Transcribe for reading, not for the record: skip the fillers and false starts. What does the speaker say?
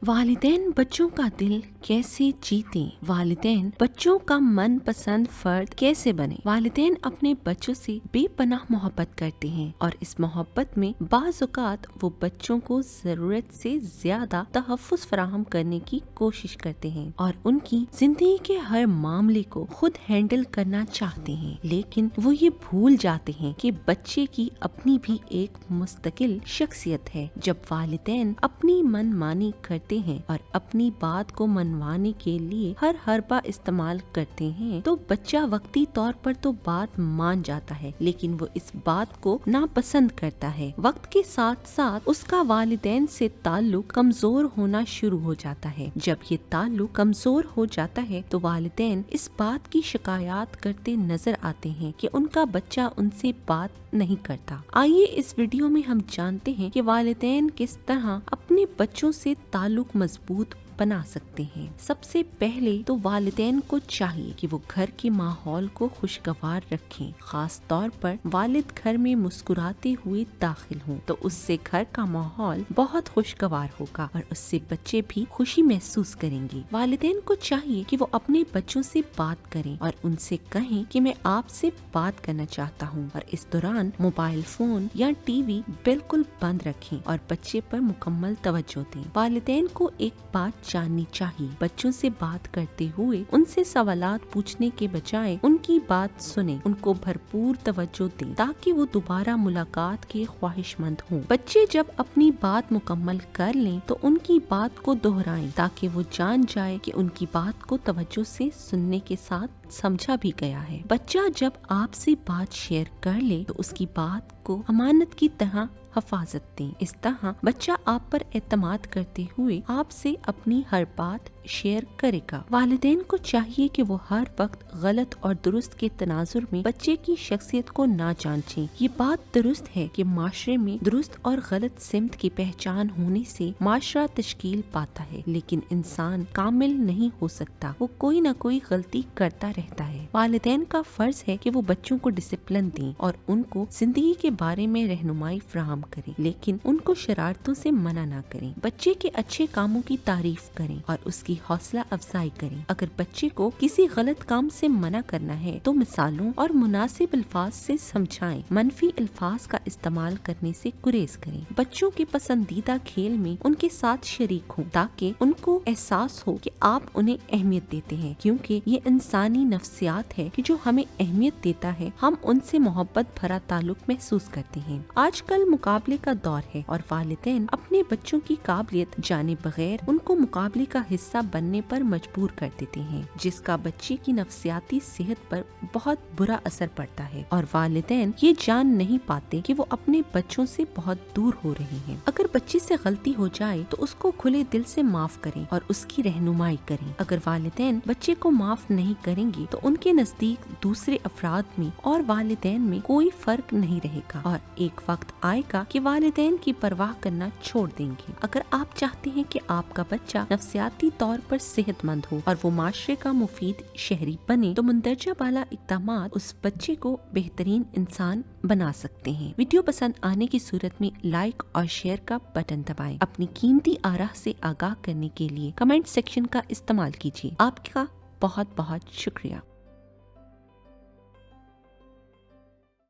والدین بچوں کا دل کیسے جیتے؟ والدین بچوں کا من پسند فرد کیسے بنے؟ والدین اپنے بچوں سے بے پناہ محبت کرتے ہیں اور اس محبت میں بعض اوقات وہ بچوں کو ضرورت سے زیادہ تحفظ فراہم کرنے کی کوشش کرتے ہیں اور ان کی زندگی کے ہر معاملے کو خود ہینڈل کرنا چاہتے ہیں، لیکن وہ یہ بھول جاتے ہیں کہ بچے کی اپنی بھی ایک مستقل شخصیت ہے۔ جب والدین اپنی من مانی کرتے ہیں اور اپنی بات کو منوانے کے لیے ہر حربہ استعمال کرتے ہیں تو بچہ وقتی طور پر تو بات مان جاتا ہے، لیکن وہ اس بات کو ناپسند کرتا ہے۔ وقت کے ساتھ ساتھ اس کا والدین سے تعلق کمزور ہونا شروع ہو جاتا ہے۔ جب یہ تعلق کمزور ہو جاتا ہے تو والدین اس بات کی شکایات کرتے نظر آتے ہیں کہ ان کا بچہ ان سے بات نہیں کرتا۔ آئیے اس ویڈیو میں ہم جانتے ہیں کہ والدین کس طرح اپنے بچوں سے تعلق مضبوط بنا سکتے ہیں۔ سب سے پہلے تو والدین کو چاہیے کہ وہ گھر کے ماحول کو خوشگوار رکھیں، خاص طور پر والد گھر میں مسکراتے ہوئے داخل ہوں تو اس سے گھر کا ماحول بہت خوشگوار ہوگا اور اس سے بچے بھی خوشی محسوس کریں گے۔ والدین کو چاہیے کہ وہ اپنے بچوں سے بات کریں اور ان سے کہیں کہ میں آپ سے بات کرنا چاہتا ہوں، اور اس دوران موبائل فون یا ٹی وی بالکل بند رکھیں اور بچے پر مکمل توجہ دیں۔ والدین کو ایک بات جاننی چاہیے، بچوں سے بات کرتے ہوئے ان سے سوالات پوچھنے کے بجائے ان کی بات سنیں، ان کو بھرپور توجہ دیں تاکہ وہ دوبارہ ملاقات کے خواہش مند ہوں۔ بچے جب اپنی بات مکمل کر لیں تو ان کی بات کو دہرائیں تاکہ وہ جان جائے کہ ان کی بات کو توجہ سے سننے کے ساتھ سمجھا بھی گیا ہے۔ بچہ جب آپ سے بات شیئر کر لے تو اس کی بات کو امانت کی طرح حفاظت دیں۔ اس طرح بچہ آپ پر اعتماد کرتے ہوئے آپ سے اپنی ہر بات شیئر کرے گا۔ والدین کو چاہیے کہ وہ ہر وقت غلط اور درست کے تناظر میں بچے کی شخصیت کو نہ جانچیں۔ یہ بات درست ہے کہ معاشرے میں درست اور غلط سمت کی پہچان ہونے سے معاشرہ تشکیل پاتا ہے، لیکن انسان کامل نہیں ہو سکتا، وہ کوئی نہ کوئی غلطی کرتا رہتا ہے۔ والدین کا فرض ہے کہ وہ بچوں کو ڈسپلن دیں اور ان کو زندگی کے بارے میں رہنمائی فراہم کریں، لیکن ان کو شرارتوں سے منع نہ کریں۔ بچے کے اچھے کاموں کی تعریف کریں اور اس کی حوصلہ افزائی کریں۔ اگر بچے کو کسی غلط کام سے منع کرنا ہے تو مثالوں اور مناسب الفاظ سے سمجھائیں، منفی الفاظ کا استعمال کرنے سے گریز کریں۔ بچوں کے پسندیدہ کھیل میں ان کے ساتھ شریک ہوں تاکہ ان کو احساس ہو کہ آپ انہیں اہمیت دیتے ہیں، کیونکہ یہ انسانی نفسیات ہے کہ جو ہمیں اہمیت دیتا ہے ہم ان سے محبت بھرا تعلق محسوس کرتے ہیں۔ آج کل مقابلے کا دور ہے اور والدین اپنے بچوں کی قابلیت جانے بغیر ان کو مقابلے کا حصہ بننے پر مجبور کر دیتے ہیں، جس کا بچے کی نفسیاتی صحت پر بہت برا اثر پڑتا ہے، اور والدین یہ جان نہیں پاتے کہ وہ اپنے بچوں سے بہت دور ہو رہے ہیں۔ اگر بچے سے غلطی ہو جائے تو اس کو کھلے دل سے معاف کریں اور اس کی رہنمائی کریں۔ اگر والدین بچے کو معاف نہیں کریں گے تو ان کے نزدیک دوسرے افراد میں اور والدین میں کوئی فرق نہیں رہے گا، اور ایک وقت آئے گا کہ والدین کی پرواہ کرنا چھوڑ دیں گے۔ اگر آپ چاہتے ہیں کہ آپ کا بچہ نفسیاتی طور پر صحت مند ہو اور وہ معاشرے کا مفید شہری بنے تو مندرجہ بالا اقدامات اس بچے کو بہترین انسان بنا سکتے ہیں۔ ویڈیو پسند آنے کی صورت میں لائک اور شیئر کا بٹن دبائیں۔ اپنی قیمتی آراء سے آگاہ کرنے کے لیے کمنٹ سیکشن کا استعمال کیجیے۔ آپ کا بہت بہت شکریہ۔